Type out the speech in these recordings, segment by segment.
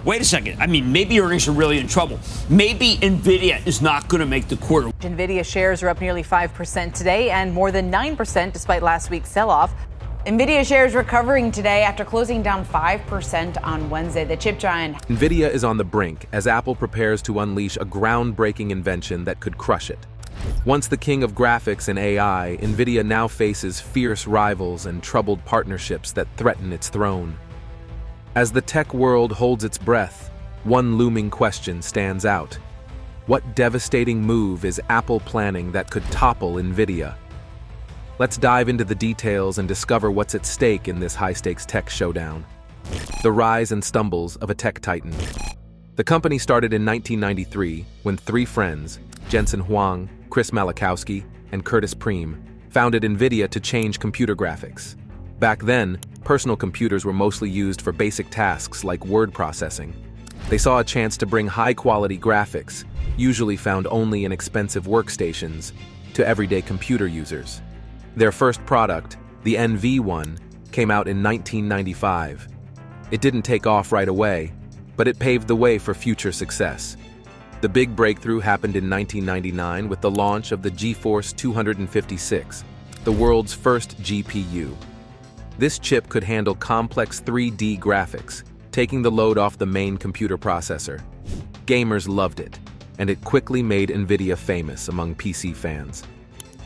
wait a second. I mean, maybe earnings are really in trouble. Maybe Nvidia is not going to make the quarter. Nvidia shares are up nearly 5% today and more than 9% despite last week's sell-off. Nvidia shares recovering today after closing down 5% on Wednesday. The chip giant. Nvidia is on the brink as Apple prepares to unleash a groundbreaking invention that could crush it. Once the king of graphics and AI, Nvidia now faces fierce rivals and troubled partnerships that threaten its throne. As the tech world holds its breath, one looming question stands out. What devastating move is Apple planning that could topple Nvidia? Let's dive into the details and discover what's at stake in this high-stakes tech showdown. The rise and stumbles of a tech titan. The company started in 1993 when three friends, Jensen Huang, Chris Malachowsky, and Curtis Priem, founded Nvidia to change computer graphics. Back then, personal computers were mostly used for basic tasks like word processing. They saw a chance to bring high-quality graphics, usually found only in expensive workstations, to everyday computer users. Their first product, the NV1, came out in 1995. It didn't take off right away, but it paved the way for future success. The big breakthrough happened in 1999 with the launch of the GeForce 256, the world's first GPU. This chip could handle complex 3D graphics, taking the load off the main computer processor. Gamers loved it, and it quickly made Nvidia famous among PC fans.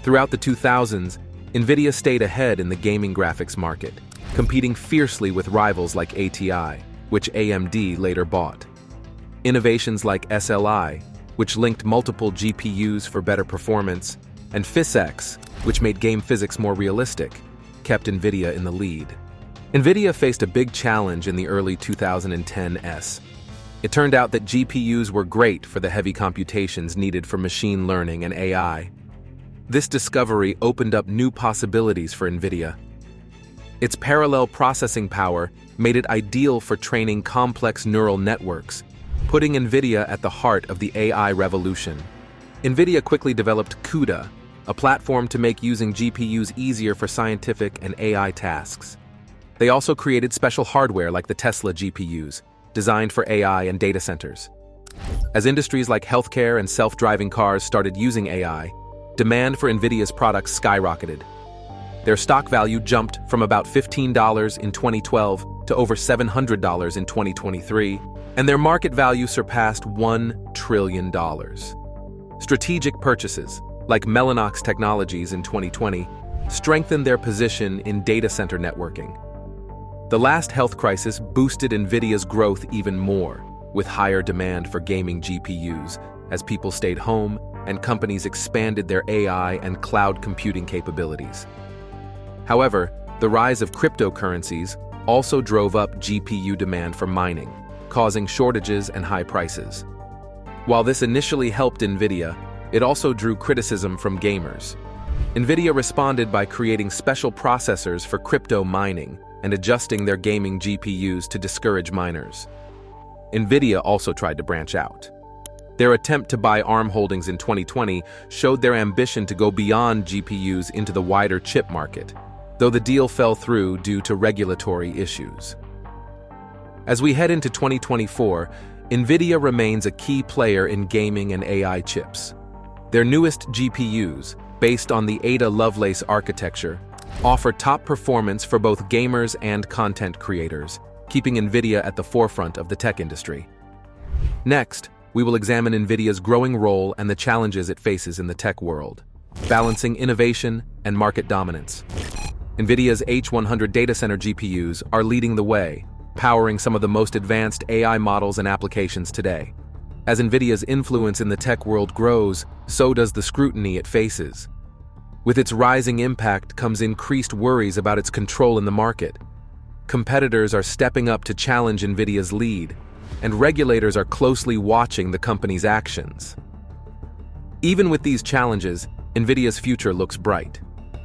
Throughout the 2000s, Nvidia stayed ahead in the gaming graphics market, competing fiercely with rivals like ATI, which AMD later bought. Innovations like SLI, which linked multiple GPUs for better performance, and PhysX, which made game physics more realistic, kept Nvidia in the lead. Nvidia faced a big challenge in the early 2010s. It turned out that GPUs were great for the heavy computations needed for machine learning and AI. This discovery opened up new possibilities for Nvidia. Its parallel processing power made it ideal for training complex neural networks, putting Nvidia at the heart of the AI revolution. Nvidia quickly developed CUDA, a platform to make using GPUs easier for scientific and AI tasks. They also created special hardware like the Tesla GPUs, designed for AI and data centers. As industries like healthcare and self-driving cars started using AI, demand for Nvidia's products skyrocketed. Their stock value jumped from about $15 in 2012 to over $700 in 2023, and their market value surpassed $1 trillion. Strategic purchases, like Mellanox Technologies in 2020, strengthened their position in data center networking. The last health crisis boosted Nvidia's growth even more, with higher demand for gaming GPUs as people stayed home and companies expanded their AI and cloud computing capabilities. However, the rise of cryptocurrencies also drove up GPU demand for mining, causing shortages and high prices. While this initially helped Nvidia, it also drew criticism from gamers. Nvidia responded by creating special processors for crypto mining and adjusting their gaming GPUs to discourage miners. Nvidia also tried to branch out. Their attempt to buy ARM holdings in 2020 showed their ambition to go beyond GPUs into the wider chip market, though the deal fell through due to regulatory issues. As we head into 2024, Nvidia remains a key player in gaming and AI chips. Their newest GPUs, based on the Ada Lovelace architecture, offer top performance for both gamers and content creators, keeping Nvidia at the forefront of the tech industry. Next, we will examine Nvidia's growing role and the challenges it faces in the tech world, balancing innovation and market dominance. Nvidia's H100 data center GPUs are leading the way, powering some of the most advanced AI models and applications today. As Nvidia's influence in the tech world grows, so does the scrutiny it faces. With its rising impact comes increased worries about its control in the market. Competitors are stepping up to challenge Nvidia's lead, and regulators are closely watching the company's actions. Even with these challenges, Nvidia's future looks bright.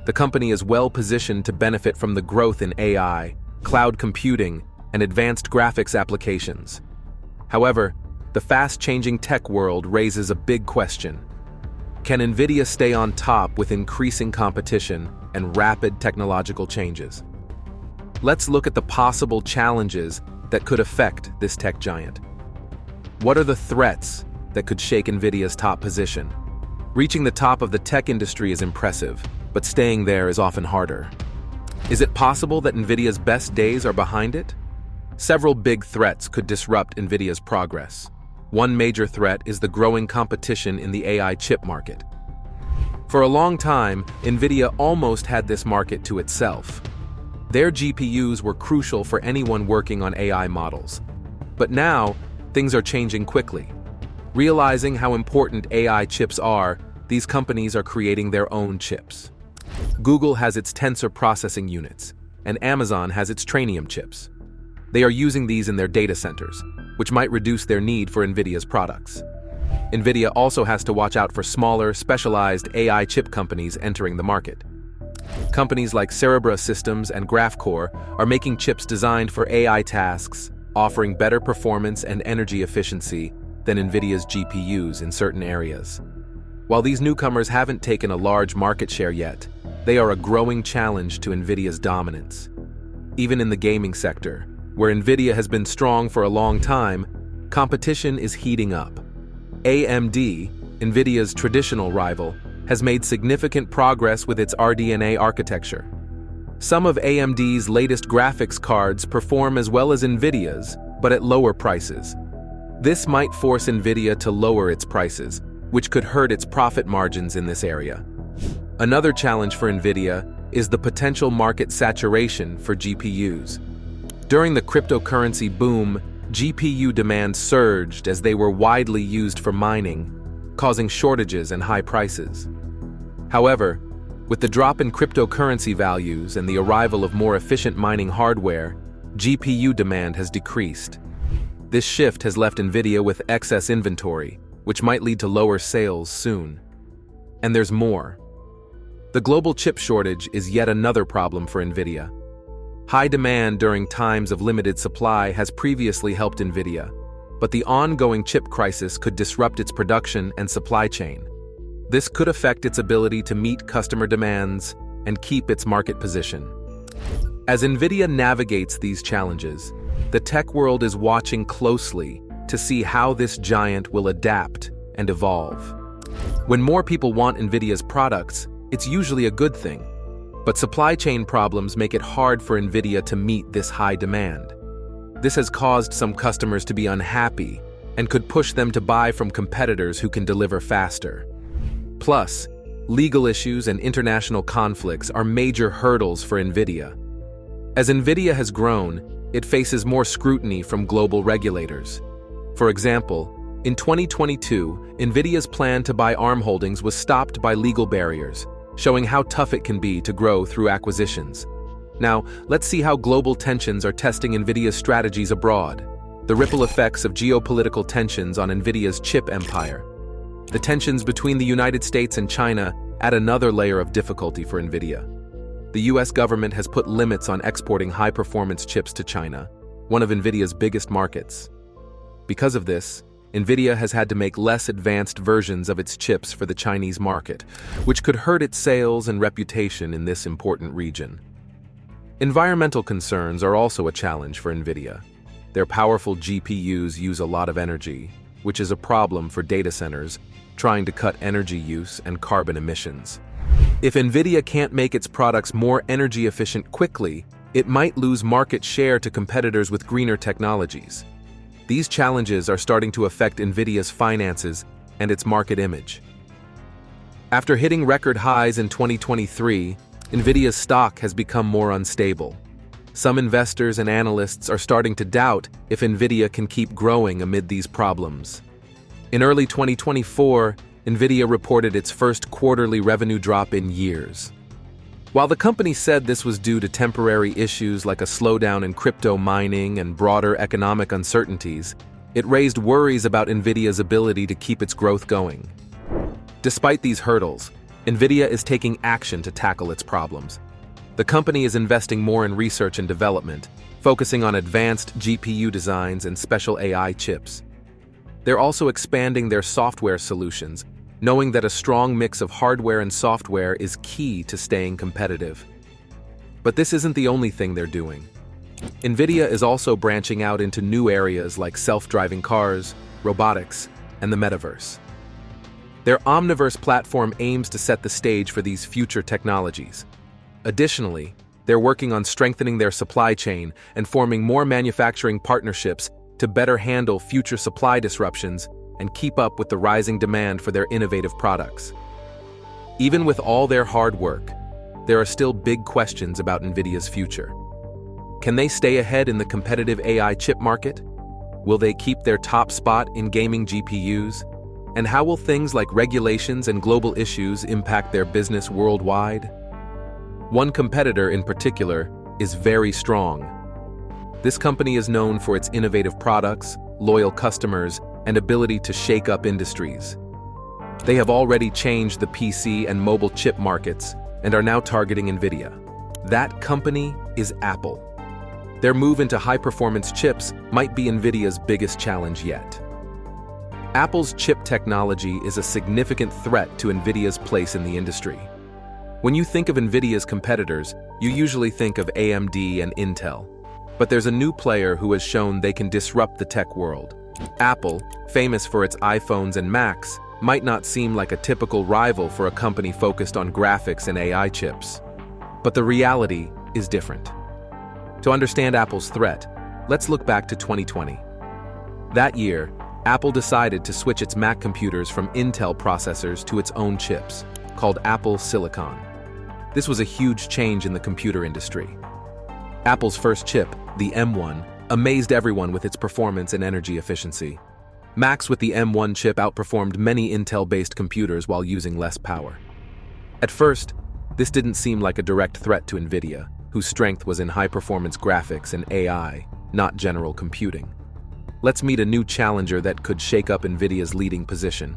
The company is well positioned to benefit from the growth in AI, cloud computing, and advanced graphics applications. However, the fast-changing tech world raises a big question. Can Nvidia stay on top with increasing competition and rapid technological changes? Let's look at the possible challenges that could affect this tech giant. What are the threats that could shake Nvidia's top position? Reaching the top of the tech industry is impressive, but staying there is often harder. Is it possible that Nvidia's best days are behind it? Several big threats could disrupt Nvidia's progress. One major threat is the growing competition in the AI chip market. For a long time, Nvidia almost had this market to itself. Their GPUs were crucial for anyone working on AI models. But now, things are changing quickly. Realizing how important AI chips are, these companies are creating their own chips. Google has its Tensor processing units, and Amazon has its Trainium chips. They are using these in their data centers, which might reduce their need for Nvidia's products. Nvidia also has to watch out for smaller, specialized AI chip companies entering the market. Companies like Cerebra Systems and Graphcore are making chips designed for AI tasks, offering better performance and energy efficiency than Nvidia's GPUs in certain areas. While these newcomers haven't taken a large market share yet, they are a growing challenge to Nvidia's dominance. Even in the gaming sector, where Nvidia has been strong for a long time, competition is heating up. AMD, Nvidia's traditional rival, has made significant progress with its RDNA architecture. Some of AMD's latest graphics cards perform as well as Nvidia's, but at lower prices. This might force Nvidia to lower its prices, which could hurt its profit margins in this area. Another challenge for Nvidia is the potential market saturation for GPUs. During the cryptocurrency boom, GPU demand surged as they were widely used for mining, causing shortages and high prices. However, with the drop in cryptocurrency values and the arrival of more efficient mining hardware, GPU demand has decreased. This shift has left Nvidia with excess inventory, which might lead to lower sales soon. And there's more. The global chip shortage is yet another problem for Nvidia. High demand during times of limited supply has previously helped Nvidia, but the ongoing chip crisis could disrupt its production and supply chain. This could affect its ability to meet customer demands and keep its market position. As Nvidia navigates these challenges, the tech world is watching closely to see how this giant will adapt and evolve. When more people want Nvidia's products, it's usually a good thing. But supply chain problems make it hard for Nvidia to meet this high demand. This has caused some customers to be unhappy and could push them to buy from competitors who can deliver faster. Plus, legal issues and international conflicts are major hurdles for Nvidia. As Nvidia has grown, it faces more scrutiny from global regulators. For example, in 2022, Nvidia's plan to buy ARM holdings was stopped by legal barriers, showing how tough it can be to grow through acquisitions. Now, let's see how global tensions are testing Nvidia's strategies abroad. The ripple effects of geopolitical tensions on Nvidia's chip empire. The tensions between the United States and China add another layer of difficulty for Nvidia. The US government has put limits on exporting high-performance chips to China, one of Nvidia's biggest markets. Because of this, Nvidia has had to make less advanced versions of its chips for the Chinese market, which could hurt its sales and reputation in this important region. Environmental concerns are also a challenge for Nvidia. Their powerful GPUs use a lot of energy, which is a problem for data centers trying to cut energy use and carbon emissions. If Nvidia can't make its products more energy efficient quickly, it might lose market share to competitors with greener technologies. These challenges are starting to affect Nvidia's finances and its market image. After hitting record highs in 2023, Nvidia's stock has become more unstable. Some investors and analysts are starting to doubt if Nvidia can keep growing amid these problems. In early 2024, Nvidia reported its first quarterly revenue drop in years. While the company said this was due to temporary issues like a slowdown in crypto mining and broader economic uncertainties, it raised worries about Nvidia's ability to keep its growth going. Despite these hurdles, Nvidia is taking action to tackle its problems. The company is investing more in research and development, focusing on advanced GPU designs and special AI chips. They're also expanding their software solutions, knowing that a strong mix of hardware and software is key to staying competitive. But this isn't the only thing they're doing. Nvidia is also branching out into new areas like self-driving cars, robotics, and the metaverse. Their Omniverse platform aims to set the stage for these future technologies. Additionally, they're working on strengthening their supply chain and forming more manufacturing partnerships to better handle future supply disruptions and keep up with the rising demand for their innovative products. Even with all their hard work, there are still big questions about Nvidia's future. Can they stay ahead in the competitive AI chip market? Will they keep their top spot in gaming GPUs? And how will things like regulations and global issues impact their business worldwide? One competitor in particular is very strong. This company is known for its innovative products, loyal customers, and ability to shake up industries. They have already changed the PC and mobile chip markets and are now targeting Nvidia. That company is Apple. Their move into high-performance chips might be Nvidia's biggest challenge yet. Apple's chip technology is a significant threat to Nvidia's place in the industry. When you think of Nvidia's competitors, you usually think of AMD and Intel. But there's a new player who has shown they can disrupt the tech world. Apple, famous for its iPhones and Macs, might not seem like a typical rival for a company focused on graphics and AI chips. But the reality is different. To understand Apple's threat, let's look back to 2020. That year, Apple decided to switch its Mac computers from Intel processors to its own chips, called Apple Silicon. This was a huge change in the computer industry. Apple's first chip, the M1, amazed everyone with its performance and energy efficiency. Macs with the M1 chip outperformed many Intel-based computers while using less power. At first, this didn't seem like a direct threat to Nvidia, whose strength was in high-performance graphics and AI, not general computing. Let's meet a new challenger that could shake up Nvidia's leading position.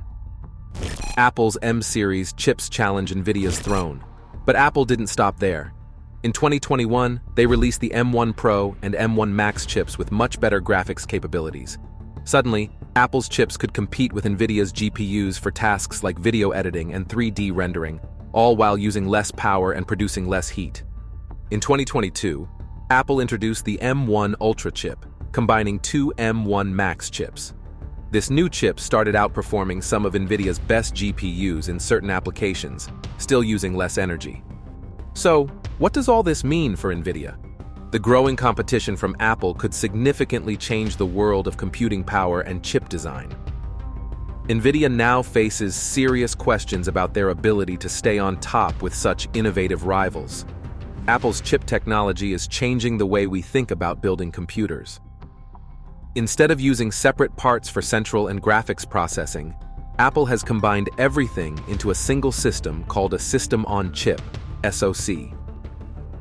Apple's M-series chips challenge Nvidia's throne. But Apple didn't stop there. In 2021, they released the M1 Pro and M1 Max chips with much better graphics capabilities. Suddenly, Apple's chips could compete with Nvidia's GPUs for tasks like video editing and 3D rendering, all while using less power and producing less heat. In 2022, Apple introduced the M1 Ultra chip, combining two M1 Max chips. This new chip started outperforming some of Nvidia's best GPUs in certain applications, still using less energy. So, what does all this mean for Nvidia? The growing competition from Apple could significantly change the world of computing power and chip design. Nvidia now faces serious questions about their ability to stay on top with such innovative rivals. Apple's chip technology is changing the way we think about building computers. Instead of using separate parts for central and graphics processing, Apple has combined everything into a single system called a System-on-Chip, SoC.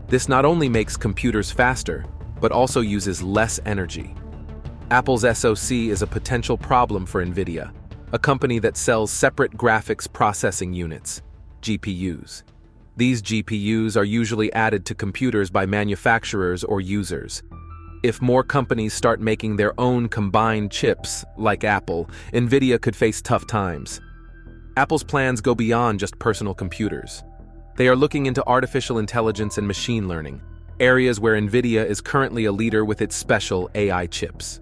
This not only makes computers faster, but also uses less energy. Apple's SoC is a potential problem for Nvidia, a company that sells separate graphics processing units, GPUs. These GPUs are usually added to computers by manufacturers or users. If more companies start making their own combined chips, like Apple, Nvidia could face tough times. Apple's plans go beyond just personal computers. They are looking into artificial intelligence and machine learning, areas where Nvidia is currently a leader with its special AI chips.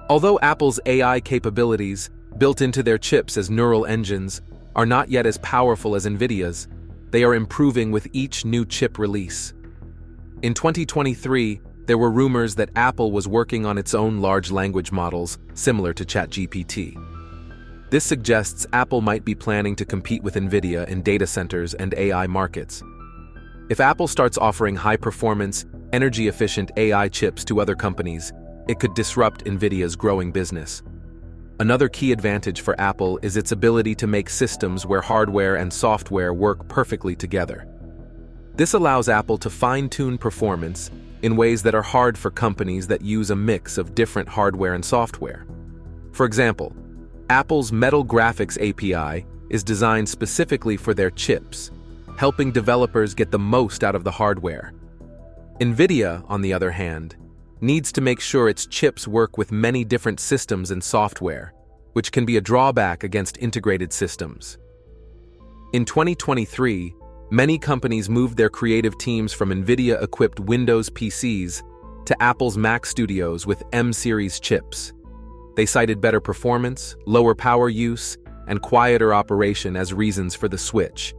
Although Apple's AI capabilities, built into their chips as neural engines, are not yet as powerful as Nvidia's, they are improving with each new chip release. In 2023, there were rumors that Apple was working on its own large language models, similar to ChatGPT. This suggests Apple might be planning to compete with Nvidia in data centers and AI markets. If Apple starts offering high-performance, energy-efficient AI chips to other companies, it could disrupt Nvidia's growing business. Another key advantage for Apple is its ability to make systems where hardware and software work perfectly together. This allows Apple to fine-tune performance in ways that are hard for companies that use a mix of different hardware and software. For example, Apple's Metal Graphics API is designed specifically for their chips, helping developers get the most out of the hardware. Nvidia, on the other hand, needs to make sure its chips work with many different systems and software, which can be a drawback against integrated systems. In 2023, many companies moved their creative teams from Nvidia-equipped Windows PCs to Apple's Mac Studios with M-series chips. They cited better performance, lower power use, and quieter operation as reasons for the switch.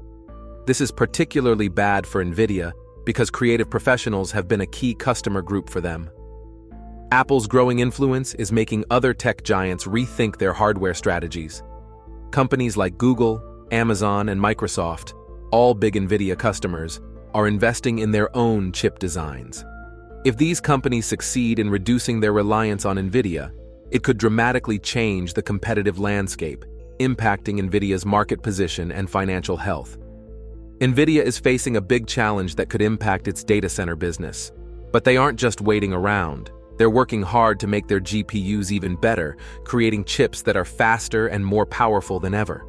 This is particularly bad for Nvidia because creative professionals have been a key customer group for them. Apple's growing influence is making other tech giants rethink their hardware strategies. Companies like Google, Amazon, and Microsoft, all big Nvidia customers, are investing in their own chip designs. If these companies succeed in reducing their reliance on Nvidia, it could dramatically change the competitive landscape, impacting Nvidia's market position and financial health. Nvidia is facing a big challenge that could impact its data center business. But they aren't just waiting around. They're working hard to make their GPUs even better, creating chips that are faster and more powerful than ever.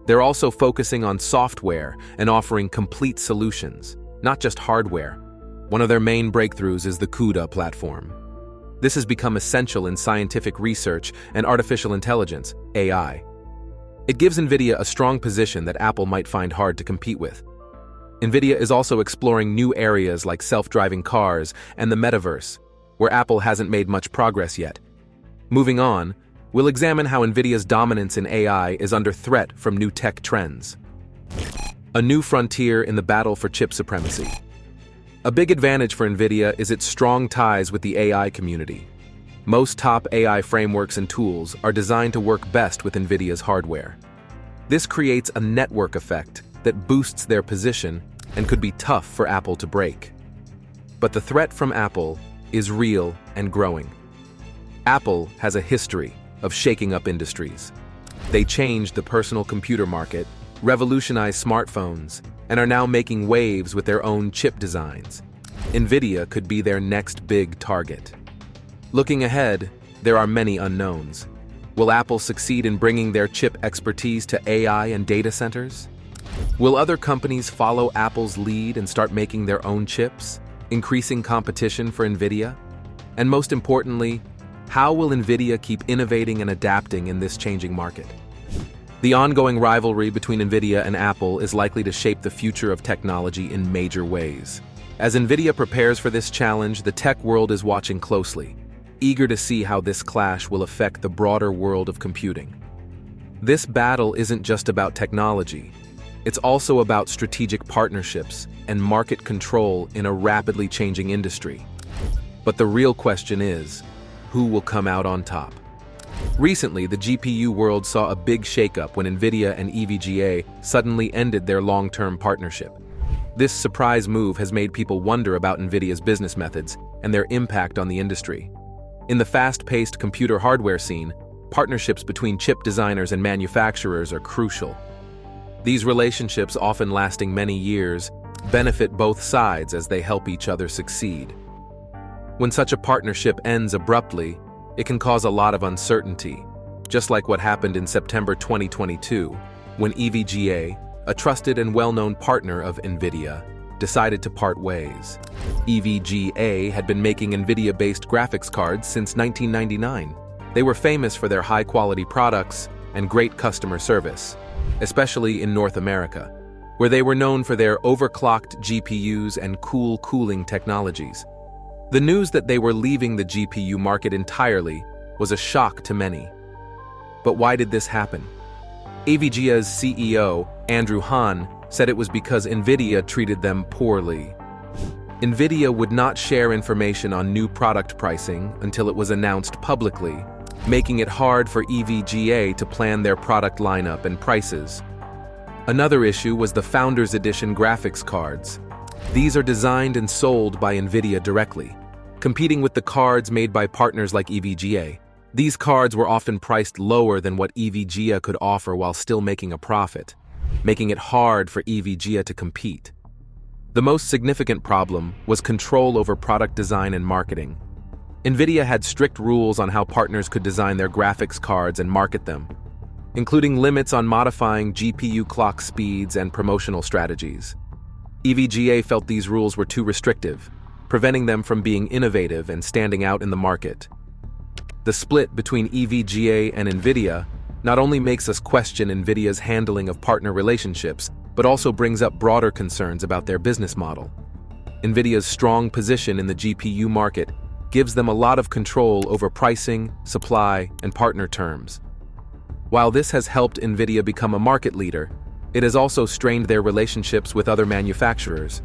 They're also focusing on software and offering complete solutions, not just hardware. One of their main breakthroughs is the CUDA platform. This has become essential in scientific research and artificial intelligence, AI. It gives Nvidia a strong position that Apple might find hard to compete with. Nvidia is also exploring new areas like self-driving cars and the metaverse, where Apple hasn't made much progress yet. Moving on, we'll examine how Nvidia's dominance in AI is under threat from new tech trends. A new frontier in the battle for chip supremacy. A big advantage for Nvidia is its strong ties with the AI community. Most top AI frameworks and tools are designed to work best with Nvidia's hardware. This creates a network effect that boosts their position and could be tough for Apple to break. But the threat from Apple is real and growing. Apple has a history of shaking up industries. They changed the personal computer market, revolutionized smartphones, and are now making waves with their own chip designs. Nvidia could be their next big target. Looking ahead, there are many unknowns. Will Apple succeed in bringing their chip expertise to AI and data centers? Will other companies follow Apple's lead and start making their own chips, increasing competition for Nvidia? And most importantly, how will Nvidia keep innovating and adapting in this changing market? The ongoing rivalry between Nvidia and Apple is likely to shape the future of technology in major ways. As Nvidia prepares for this challenge, the tech world is watching closely, eager to see how this clash will affect the broader world of computing. This battle isn't just about technology. It's also about strategic partnerships and market control in a rapidly changing industry. But the real question is, who will come out on top? Recently, the GPU world saw a big shakeup when Nvidia and EVGA suddenly ended their long-term partnership. This surprise move has made people wonder about Nvidia's business methods and their impact on the industry. In the fast-paced computer hardware scene, partnerships between chip designers and manufacturers are crucial. These relationships, often lasting many years, benefit both sides as they help each other succeed. When such a partnership ends abruptly, it can cause a lot of uncertainty, just like what happened in September 2022, when EVGA, a trusted and well-known partner of Nvidia, decided to part ways. EVGA had been making Nvidia-based graphics cards since 1999. They were famous for their high-quality products and great customer service, especially in North America, where they were known for their overclocked GPUs and cool cooling technologies. The news that they were leaving the GPU market entirely was a shock to many. But why did this happen? EVGA's CEO, Andrew Han, said it was because Nvidia treated them poorly. Nvidia would not share information on new product pricing until it was announced publicly, making it hard for EVGA to plan their product lineup and prices. Another issue was the Founders Edition graphics cards. These are designed and sold by Nvidia directly, competing with the cards made by partners like EVGA. These cards were often priced lower than what EVGA could offer while still making a profit, making it hard for EVGA to compete. The most significant problem was control over product design and marketing. Nvidia had strict rules on how partners could design their graphics cards and market them, including limits on modifying GPU clock speeds and promotional strategies. EVGA felt these rules were too restrictive, preventing them from being innovative and standing out in the market. The split between EVGA and Nvidia not only makes us question Nvidia's handling of partner relationships, but also brings up broader concerns about their business model. Nvidia's strong position in the GPU market gives them a lot of control over pricing, supply, and partner terms. While this has helped Nvidia become a market leader, it has also strained their relationships with other manufacturers.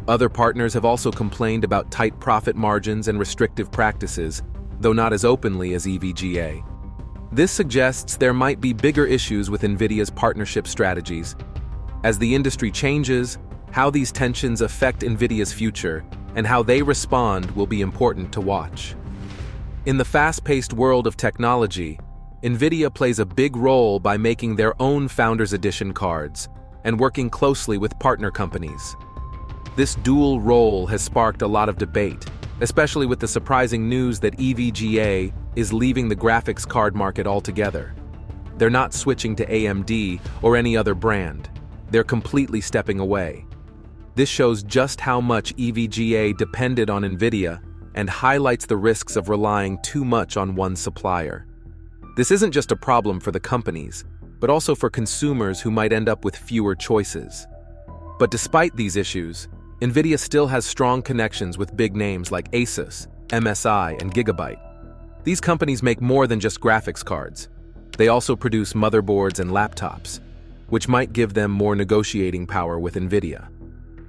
Other partners have also complained about tight profit margins and restrictive practices, though not as openly as EVGA. This suggests there might be bigger issues with Nvidia's partnership strategies. As the industry changes, how these tensions affect Nvidia's future and how they respond will be important to watch. In the fast-paced world of technology, Nvidia plays a big role by making their own Founders Edition cards and working closely with partner companies. This dual role has sparked a lot of debate, especially with the surprising news that EVGA is leaving the graphics card market altogether. They're not switching to AMD or any other brand. They're completely stepping away. This shows just how much EVGA depended on Nvidia and highlights the risks of relying too much on one supplier. This isn't just a problem for the companies, but also for consumers who might end up with fewer choices. But despite these issues, Nvidia still has strong connections with big names like Asus, MSI, and Gigabyte. These companies make more than just graphics cards. They also produce motherboards and laptops, which might give them more negotiating power with Nvidia.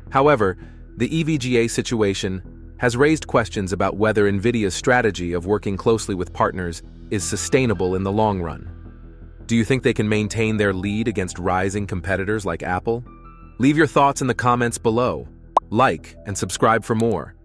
However, the EVGA situation has raised questions about whether Nvidia's strategy of working closely with partners is sustainable in the long run. Do you think they can maintain their lead against rising competitors like Apple? Leave your thoughts in the comments below. Like and subscribe for more.